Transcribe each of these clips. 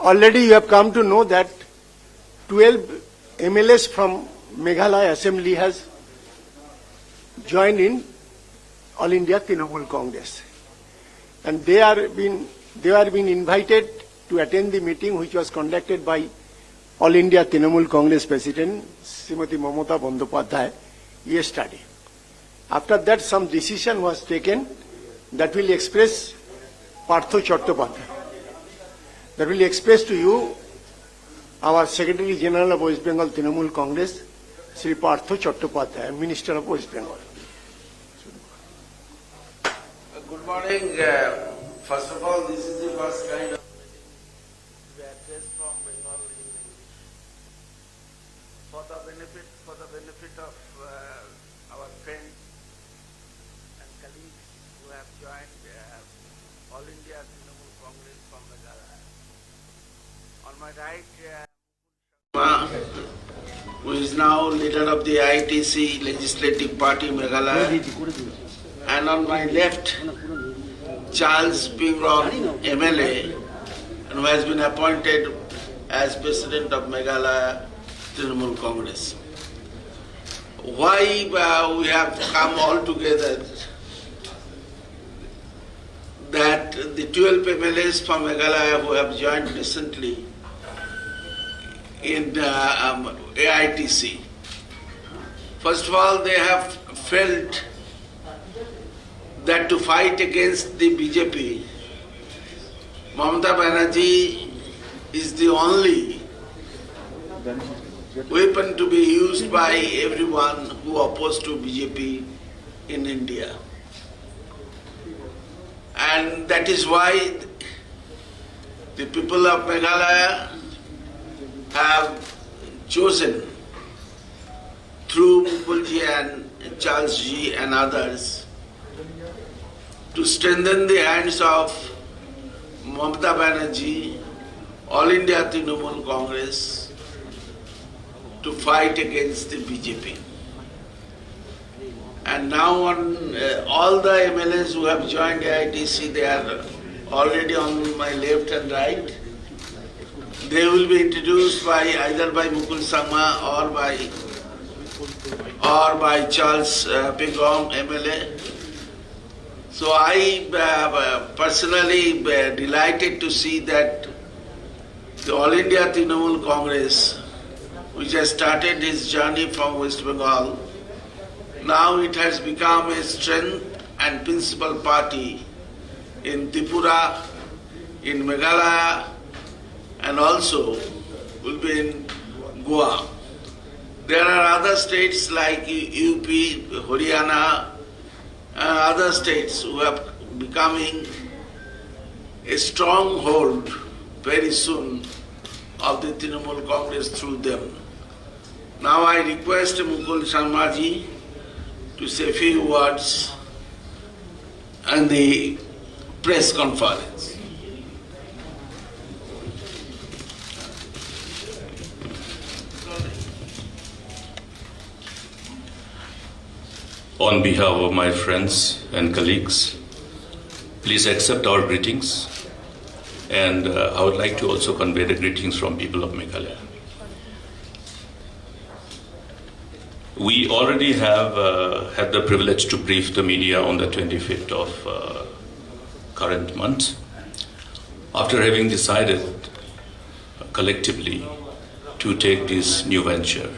Already you have come to know that 12 MLAs from Meghalaya Assembly has joined in All India Trinamool Congress. And they are being invited to attend the meeting which was conducted by All India Trinamool Congress President Srimati Mamata Bandyopadhyay yesterday. After that, some decision was taken that will express Partho Chattopadhyay. That will express to you our Secretary General of West Bengal Trinamool Congress, Sri Partho Chattopadhyay, Minister of West Bengal. Good morning. First of all, this is the first kind of address from Bengal in English. For the benefit of our friends and colleagues who have joined All India Trinamool Congress from Meghalaya. On my right, who is now leader of the ITC Legislative Party Meghalaya, and on my left, Charles Pingrong, MLA, and who has been appointed as President of Meghalaya Trinamool Congress. Why we have come all together? That the 12 MLAs from Meghalaya who have joined recently in AITC. First of all, they have felt that to fight against the BJP, Mamata Banerjee is the only weapon to be used by everyone who opposes to BJP in India. And that is why the people of Meghalaya have chosen through Mukulji and Charles Ji and others to strengthen the hands of Mamata Banerjee, All India Trinamool Congress, to fight against the BJP. And now on all the MLAs who have joined AITC, they are already on my left and right. They will be introduced by either by Mukul Sangma or by Charles Pingrong, MLA. So I personally delighted to see that the All India Trinamool Congress, which has started its journey from West Bengal, now it has become a strength and principal party in Tripura, in Meghalaya, and also will be in Goa. There are other states like UP, Haryana, and other states who are becoming a stronghold very soon of the Trinamool Congress through them. Now I request Mukul Sangma to say a few words and the press conference. On behalf of my friends and colleagues, please accept our greetings, and I would like to also convey the greetings from people of Meghalaya. We already have had the privilege to brief the media on the 25th of current month, after having decided collectively to take this new venture.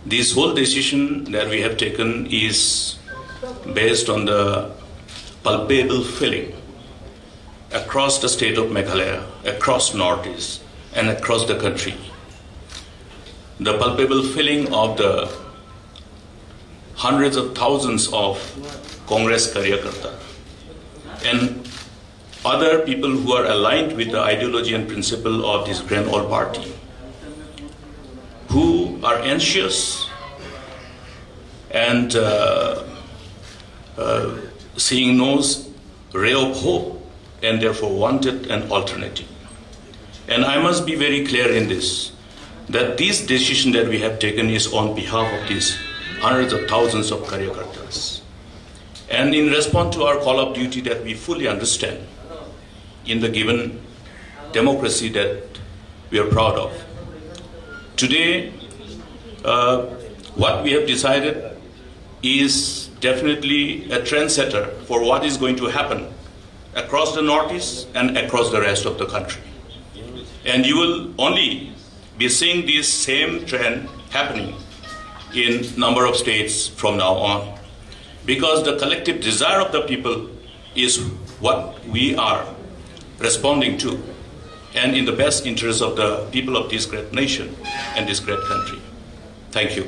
This whole decision that we have taken is based on the palpable feeling across the state of Meghalaya, across Northeast, and across the country. The palpable feeling of the hundreds of thousands of Congress Karyakarta and other people who are aligned with the ideology and principle of this grand old party, who are anxious and seeing no ray of hope and therefore wanted an alternative. And I must be very clear in this, that this decision that we have taken is on behalf of these hundreds of thousands of Karyakartas. And in response to our call of duty that we fully understand in the given democracy that we are proud of. Today, what we have decided is definitely a trendsetter for what is going to happen across the Northeast and across the rest of the country. And you will only be seeing this same trend happening in number of states from now on, because the collective desire of the people is what we are responding to, and in the best interest of the people of this great nation and this great country. Thank you.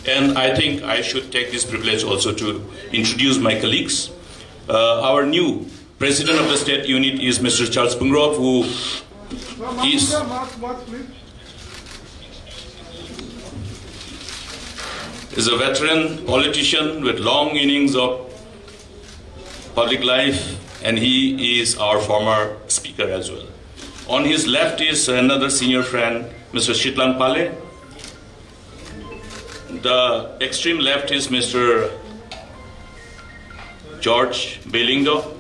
And I think I should take this privilege also to introduce my colleagues. Our new president of the state unit is Mr. Charles Bungrove, who is a veteran politician with long innings of public life, and he is our former speaker as well. On his left is another senior friend, Mr. Shitlan Pale. The extreme left is Mr. George Belindo,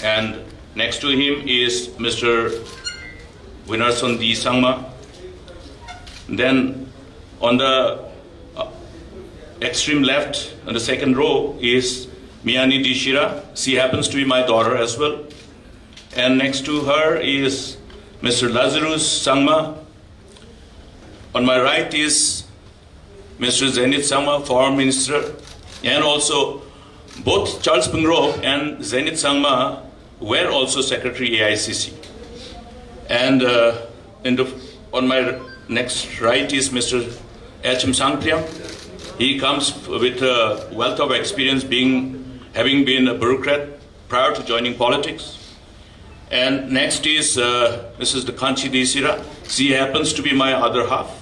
and next to him is Mr. Winarson D. Sangma. Then on the extreme left, on the second row, is Miani D. Shira. She happens to be my daughter as well. And next to her is Mr. Lazarus Sangma. On my right is Mr. Zenit Sangma, former minister. And also, both Charles Bungrove and Zenit Sangma were also secretary AICC. And on my next right is Mr. H.M. Sangpriam. He comes with a wealth of experience, having been a bureaucrat prior to joining politics. And next is Mrs. Kanchi Desira. She happens to be my other half.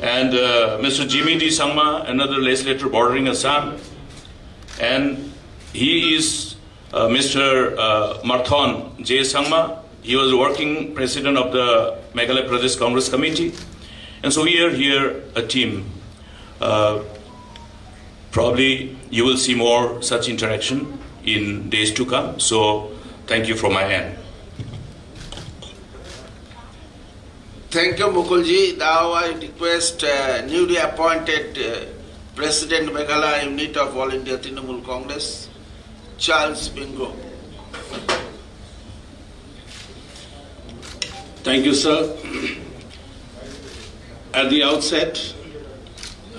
And Mr. Jimmy D. Sangma, another legislator bordering Assam. And he is Mr. Marthon J. Sangma. He was working president of the Meghalaya Pradesh Congress Committee. And so we are here a team. Probably you will see more such interaction in days to come. So thank you from my end. Thank you, Mukulji. Now I request newly appointed President Meghalaya Unit of All India Trinamool Congress, Charles Bungrove. Thank you, sir. At the outset,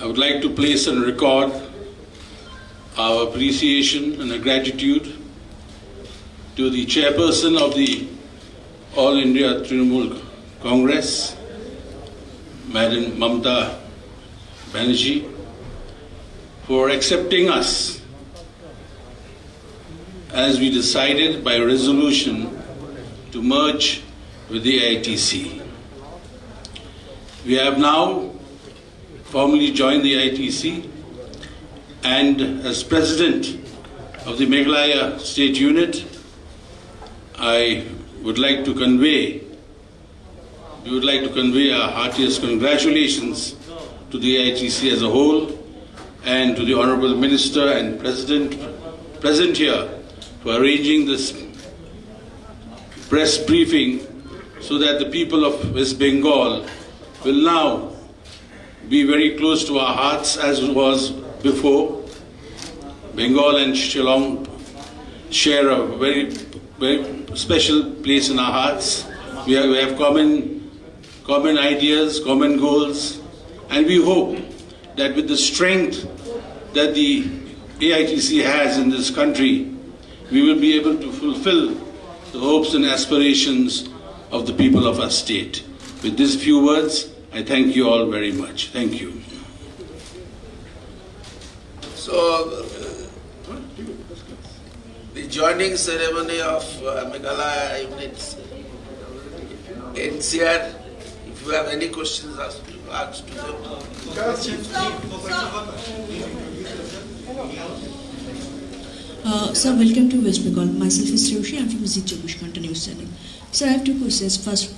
I would like to place on record our appreciation and our gratitude to the chairperson of the All India Trinamool Congress, Madam Mamata Banerjee, for accepting us as we decided by resolution to merge with the AITC. We have now formally joined the AITC, and as president of the Meghalaya State Unit, we would like to convey our heartiest congratulations to the AITC as a whole and to the Honorable Minister and President present here for arranging this press briefing so that the people of West Bengal will now be very close to our hearts as it was before. Bengal and Shillong share a very, very special place in our hearts. We have common ideas, common goals, and we hope that with the strength that the AITC has in this country, we will be able to fulfill the hopes and aspirations of the people of our state. With these few words, I thank you all very much. Thank you. So, the joining ceremony of Meghalaya Units ends here. If you have any questions, ask to them. Sir, welcome to West Bengal. Myself is Sreushi. I'm from Zee 24 Ghanta News Channel. Sir, I have two questions. First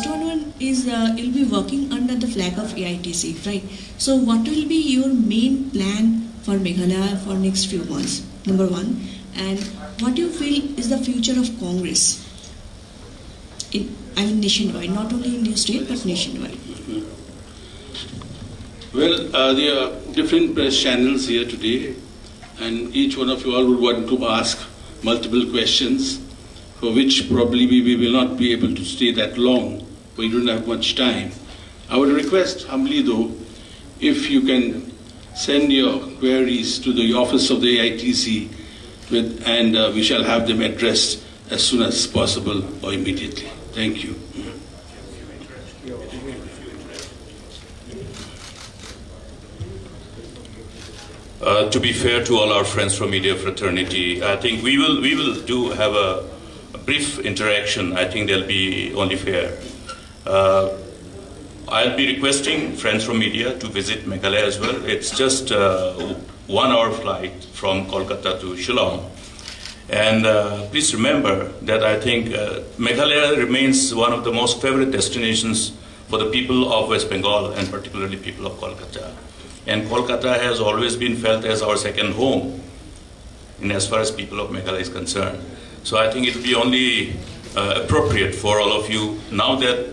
one is you'll be working under the flag of AITC, right? So, what will be your main plan for Meghalaya for next few months? Number one. And what do you feel is the future of Congress? Nationwide, not only in your state but nationwide. Well, there are different press channels here today, and each one of you all would want to ask multiple questions, for which probably we will not be able to stay that long. We don't have much time. I would request humbly though, if you can send your queries to the office of the AITC and we shall have them addressed as soon as possible or immediately. Thank you. To be fair to all our friends from media fraternity, I think we will have a brief interaction. I think they'll be only fair. I'll be requesting friends from media to visit Meghalaya as well. It's just 1 hour flight from Kolkata to Shillong. And please remember that I think Meghalaya remains one of the most favorite destinations for the people of West Bengal and particularly people of Kolkata. And Kolkata has always been felt as our second home in as far as people of Meghalaya is concerned. So I think it will be only appropriate for all of you, now that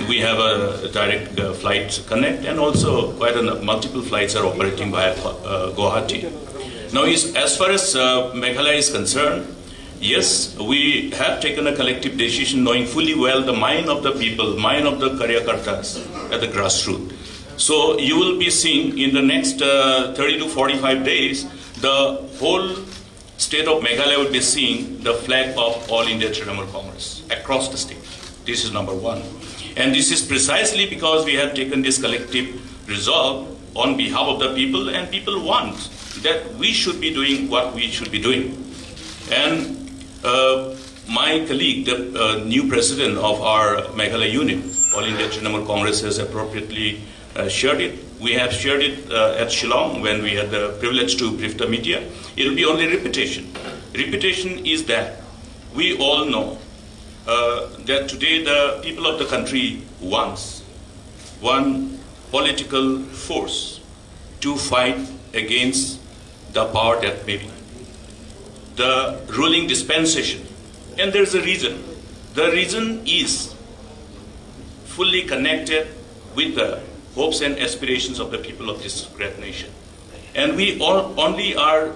we have a direct flight connect, and also quite multiple flights are operating via Guwahati. Now, as far as Meghalaya is concerned, yes, we have taken a collective decision knowing fully well the mind of the people, mind of the Karyakartas at the grassroots. So you will be seeing in the next 30 to 45 days, the whole state of Meghalaya will be seeing the flag of All India Trinamool Congress across the state. This is number one. And this is precisely because we have taken this collective resolve on behalf of the people, and people want that we should be doing what we should be doing. And my colleague, the new president of our Meghalaya unit, All India Trinamool Congress, has appropriately shared it. We have shared it at Shillong when we had the privilege to brief the media. It will be only repetition. Repetition is that we all know that today the people of the country wants one political force to fight against the power that may be, the ruling dispensation. And there's a reason. The reason is fully connected with the hopes and aspirations of the people of this great nation. And we all only are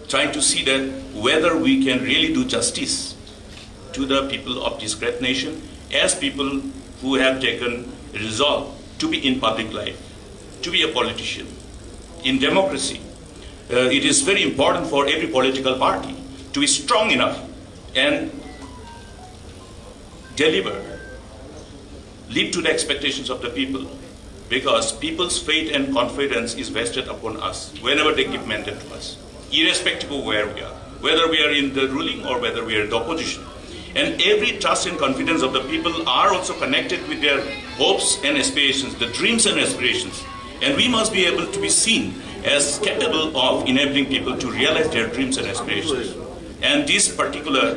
trying to see that whether we can really do justice to the people of this great nation as people who have taken resolve to be in public life, to be a politician. In democracy, it is very important for every political party to be strong enough and deliver, live to the expectations of the people, because people's faith and confidence is vested upon us whenever they give mandate to us, irrespective of where we are, whether we are in the ruling or whether we are in the opposition. And every trust and confidence of the people are also connected with their hopes and aspirations, the dreams and aspirations. And we must be able to be seen as capable of enabling people to realize their dreams and aspirations. And this particular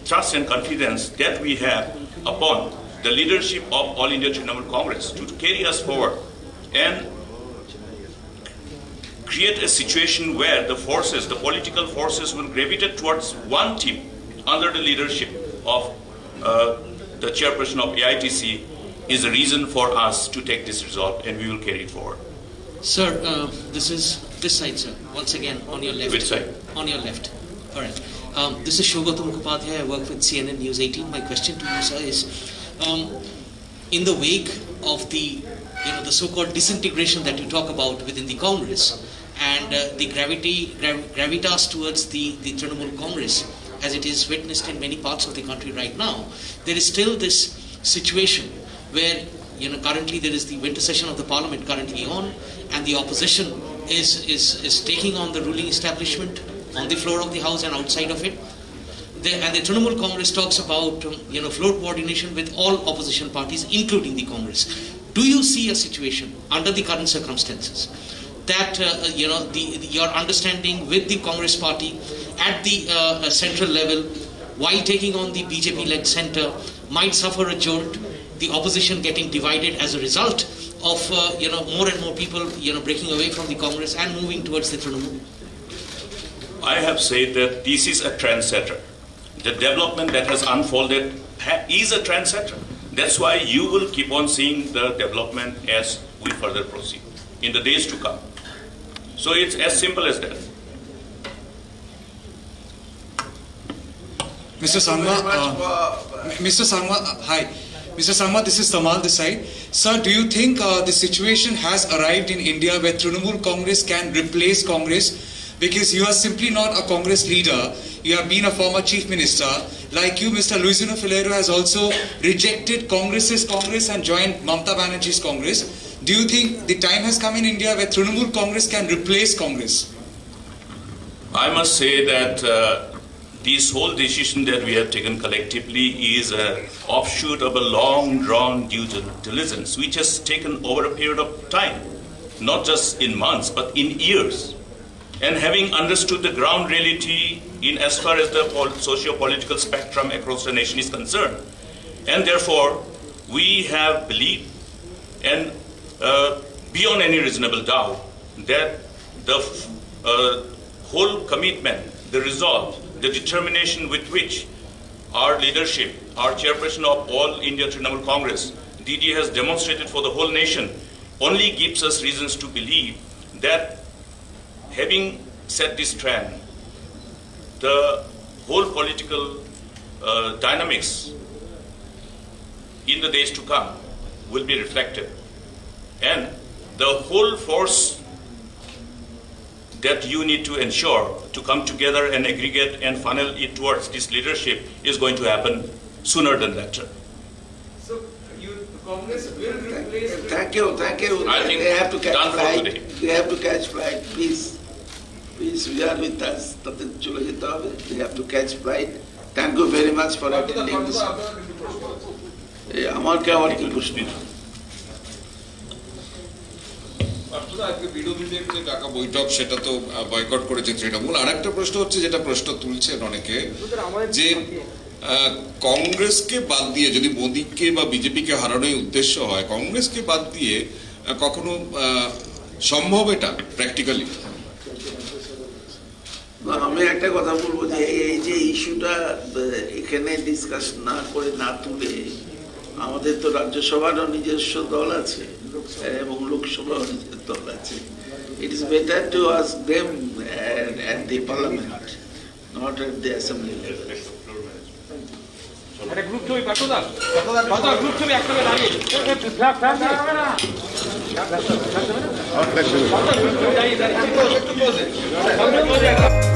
trust and confidence that we have upon the leadership of All India Trinamool Congress to carry us forward and create a situation where the forces, the political forces, will gravitate towards one team under the leadership of the chairperson of AITC is a reason for us to take this resolve, and we will carry it forward. Sir, this is this side, sir. Once again, on your left. Which side? On your left. All right. This is Shogatam Mukhopadhyay. I work with CNN News 18. My question to you, sir, is in the wake of the so-called disintegration that you talk about within the Congress and the gravitas towards the Trinamool Congress, as it is witnessed in many parts of the country right now, there is still this situation where currently there is the winter session of the Parliament currently on, and the opposition is taking on the ruling establishment on the floor of the House and outside of it. And the Trinamool Congress talks about floor coordination with all opposition parties, including the Congress. Do you see a situation under the current circumstances that your understanding with the Congress party at the central level, while taking on the BJP-led centre, might suffer a jolt? The opposition getting divided as a result of more and more people breaking away from the Congress and moving towards the Trinamool? I have said that this is a trendsetter. The development that has unfolded is a trendsetter. That's why you will keep on seeing the development as we further proceed in the days to come. So it's as simple as that. Mr. Sangma, Mr. Sangma, hi. Mr. Sangma, this is Tamal this side. Sir, do you think the situation has arrived in India where Trinamool Congress can replace Congress? Because you are simply not a Congress leader. You have been a former chief minister. Like you, Mr. Luisino Filero has also rejected Congress's Congress and joined Mamata Banerjee's Congress. Do you think the time has come in India where Trinamool Congress can replace Congress? I must say that this whole decision that we have taken collectively is an offshoot of a long drawn due diligence which has taken over a period of time, not just in months but in years. And having understood the ground reality in as far as the socio-political spectrum across the nation is concerned, and therefore we have believed and beyond any reasonable doubt that the whole commitment, the resolve, the determination with which our leadership, our chairperson of All India Trinamool Congress, DD, has demonstrated for the whole nation only gives us reasons to believe that having set this trend, the whole political dynamics in the days to come will be reflected. And the whole force that you need to ensure to come together and aggregate and funnel it towards this leadership is going to happen sooner than later. So, Congress will replace... Thank you. I think they have to catch done for flight. today. They have to catch flight. Please, we are with us. They have to catch flight. Thank you very much for attending this. আমার কে আবার কি প্রশ্ন? আজকে বিরোধীদের যে ডাকা বৈঠক সেটা তো বয়কট করেছে তৃণমূল। আরেকটা প্রশ্ন হচ্ছে, যেটা প্রশ্ন তুলছেন অনেকে, যে কংগ্রেসকে বাদ দিয়ে যদি মোদীকে বা বিজেপিকে হারানোই উদ্দেশ্য হয়, কংগ্রেসকে বাদ দিয়ে কখনো সম্ভব এটা প্র্যাকটিক্যালি? আমি একটা কথা বলবো যে এই যে ইস্যুটা এখানে ডিসকাস না করে না তুলে, আমাদের তো রাজ্যসভারও নিজস্ব দল আছে এবং লোকসভাও নিজের দল আছে। It is better to ask them at the parliament, not at the assembly level. একটা গ্রুপ ছবি পাঠো দাও, গ্রুপ ছবি একসাথে দাঁড়িয়ে দাঁড়িয়ে